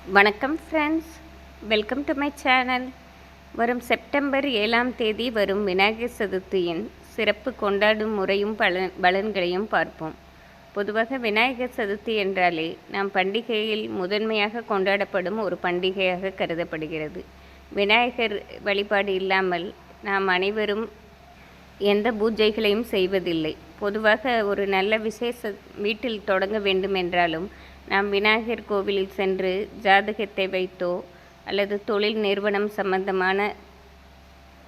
வணக்கம் friends, welcome to my channel. வரும் September 7ஆம் தேதி வரும் விநாயகர் சதுர்த்தியின் சிறப்பு கொண்டாடும் முறையும் பலன்களையும் பார்ப்போம். பொதுவாக விநாயகர் சதுர்த்தி என்றாலே நாம் பண்டிகையில் முதன்மையாக கொண்டாடப்படும் ஒரு பண்டிகையாக கருதப்படுகிறது. விநாயகர் வழிபாடு இல்லாமல் நாம் அனைவரும் எந்த பூஜைகளையும் செய்வதில்லை. பொதுவாக ஒரு நல்ல விசேஷ வீட்டில் தொடங்க வேண்டும் என்றாலும் நாம் விநாயகர் கோவிலில் சென்று ஜாதகத்தை வைத்தோ அல்லது தொழில் நிறுவனம் சம்பந்தமான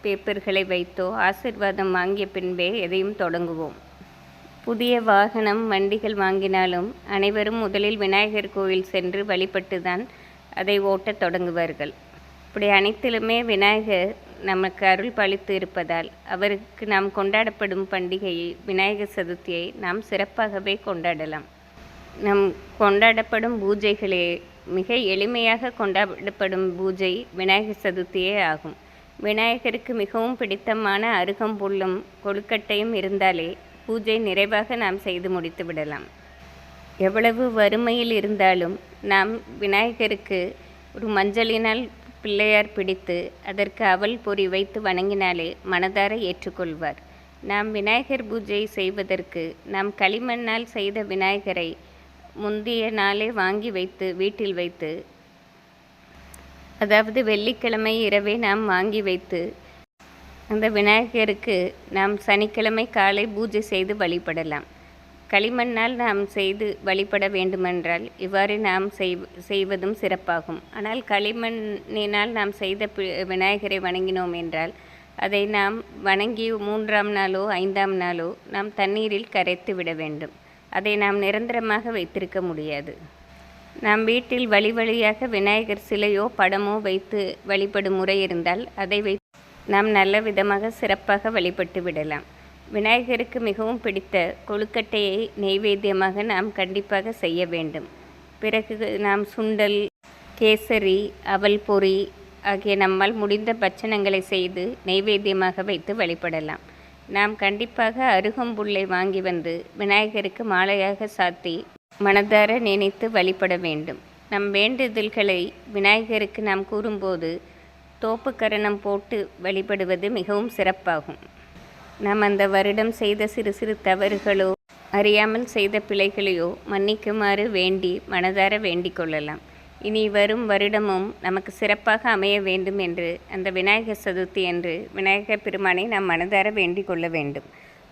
பேப்பர்களை வைத்தோ ஆசீர்வாதம் வாங்கிய பின்பே எதையும் தொடங்குவோம். புதிய வாகனம் வண்டிகள் வாங்கினாலும் அனைவரும் முதலில் விநாயகர் கோவில் சென்று வழிபட்டு தான் அதை ஓட்டத் தொடங்குவார்கள். இப்படி அனைத்திலுமே விநாயகர் நமக்கு அருள் பாலித்து இருப்பதால் அவருக்கு நாம் கொண்டாடப்படும் பண்டிகையை விநாயகர் சதுர்த்தியை நாம் சிறப்பாகவே கொண்டாடலாம். நம் கொண்டாடப்படும் பூஜைகளே மிக எளிமையாக கொண்டாடப்படும் பூஜை விநாயகர் சதுர்த்தியே ஆகும். விநாயகருக்கு மிகவும் பிடித்தமான அருகம்புல்லும் கொழுக்கட்டையும் இருந்தாலே பூஜை நிறைவாக நாம் செய்து முடித்து விடலாம். எவ்வளவு வறுமையில் இருந்தாலும் நாம் விநாயகருக்கு ஒரு மஞ்சளினால் பிள்ளையார் பிடித்து அதற்கு அவல் பொறி வைத்து வணங்கினாலே மனதார ஏற்றுக்கொள்வார். நாம் விநாயகர் பூஜை செய்வதற்கு நாம் களிமண்ணால் செய்த விநாயகரை முந்தைய நாளே வாங்கி வைத்து வீட்டில் வைத்து, அதாவது வெள்ளிக்கிழமை இரவே நாம் வாங்கி வைத்து அந்த விநாயகருக்கு நாம் சனிக்கிழமை காலை பூஜை செய்து வழிபடலாம். களிமண்ணால் நாம் செய்து வழிபட வேண்டுமென்றால் இவ்வாறு நாம் செய்வதும் சிறப்பாகும். ஆனால் களிமண்ணினால் நாம் செய்த விநாயகரை வணங்கினோம் என்றால் அதை நாம் வணங்கி 3ஆம் நாளோ 5ஆம் நாளோ நாம் தண்ணீரில் கரைத்து விட வேண்டும். அதை நாம் நிரந்தரமாக வைத்திருக்க முடியாது. நாம் வீட்டில் வழியாக விநாயகர் சிலையோ படமோ வைத்து வழிபடும் முறை இருந்தால் அதை வைத்து நாம் நல்ல விதமாக சிறப்பாக வழிபட்டு விடலாம். விநாயகருக்கு மிகவும் பிடித்த கொழுக்கட்டையை நெய்வேத்தியமாக நாம் கண்டிப்பாக செய்ய வேண்டும். பிறகு நாம் சுண்டல், கேசரி, அவல் பொரி ஆகிய நம்மால் முடிந்த பட்சணங்களை செய்து நெய்வேத்தியமாக வைத்து வழிபடலாம். நாம் கண்டிப்பாக அருகம்புல்லை வாங்கி வந்து விநாயகருக்கு மாலையாக சாத்தி மனதார நினைத்து வழிபட வேண்டும். நம் வேண்டுதல்களை விநாயகருக்கு நாம் கூறும்போது தோப்பு கரணம் போட்டு வழிபடுவது மிகவும் சிறப்பாகும். நாம் அந்த வருடம் செய்த சிறு சிறு தவறுகளோ அறியாமல் செய்த பிழைகளையோ மன்னிக்குமாறு வேண்டி மனதார வேண்டிக் கொள்ளலாம். இனி வரும் வருடமும் நமக்கு சிறப்பாக அமைய வேண்டும் என்று அந்த விநாயகர் சதுர்த்தி என்று விநாயகர் பெருமானை நாம் மனதார வேண்டிக் கொள்ள வேண்டும்.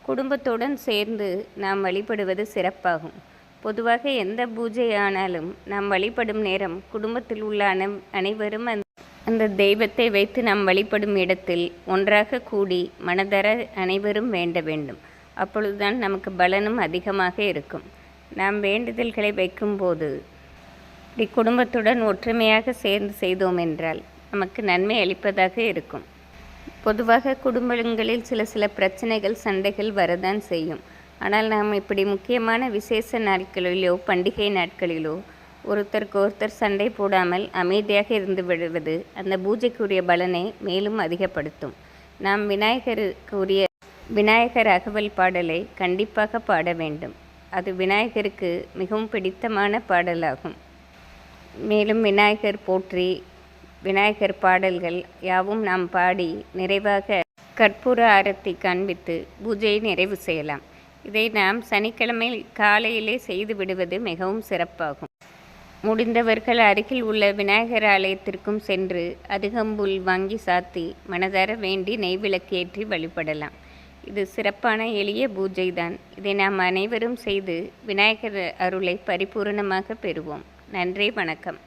குடும்பத்துடன் சேர்ந்து நாம் வழிபடுவது சிறப்பாகும். பொதுவாக எந்த பூஜை ஆனாலும் நாம் வழிபடும் நேரம் குடும்பத்தில் உள்ள அனைவரும் அந்த தெய்வத்தை வைத்து நாம் வழிபடும் இடத்தில் ஒன்றாக கூடி மனதார அனைவரும் வேண்ட வேண்டும். அப்பொழுதுதான் நமக்கு பலனும் அதிகமாக இருக்கும். நாம் வேண்டுதல்களை வைக்கும்போது இப்படி குடும்பத்துடன் ஒற்றுமையாக சேர்ந்து செய்தோம் என்றால் நமக்கு நன்மை அளிப்பதாக இருக்கும். பொதுவாக குடும்பங்களில் சில பிரச்சனைகள் சண்டைகள் வரதான் செய்யும். ஆனால் நாம் இப்படி முக்கியமான விசேஷ நாட்களிலோ பண்டிகை நாட்களிலோ ஒருத்தருக்கு ஒருத்தர் சண்டை போடாமல் அமைதியாக இருந்து விடுவது அந்த பூஜைக்குரிய பலனை மேலும் அதிகப்படுத்தும். நாம் விநாயகருக்குரிய விநாயகர் அகவல் பாடலை கண்டிப்பாக பாட வேண்டும். அது விநாயகருக்கு மிகவும் பிடித்தமான பாடலாகும். மேலும் விநாயகர் போற்றி விநாயகர் பாடல்கள் யாவும் நாம் பாடி நிறைவாக கற்பூர ஆரத்தி காண்பித்து பூஜையை நிறைவு செய்யலாம். இதை நாம் சனிக்கிழமை காலையிலே செய்து விடுவது மிகவும் சிறப்பாகும். முடிந்தவர்கள் அருகில் உள்ள விநாயகர் ஆலயத்திற்கும் சென்று அருகம்புல் வாங்கி சாத்தி மனதார வேண்டி நெய்விளக்கேற்றி வழிபடலாம். இது சிறப்பான எளிய பூஜை தான். இதை நாம் அனைவரும் செய்து விநாயகர் அருளை பரிபூரணமாக பெறுவோம். நன்றி, வணக்கம்.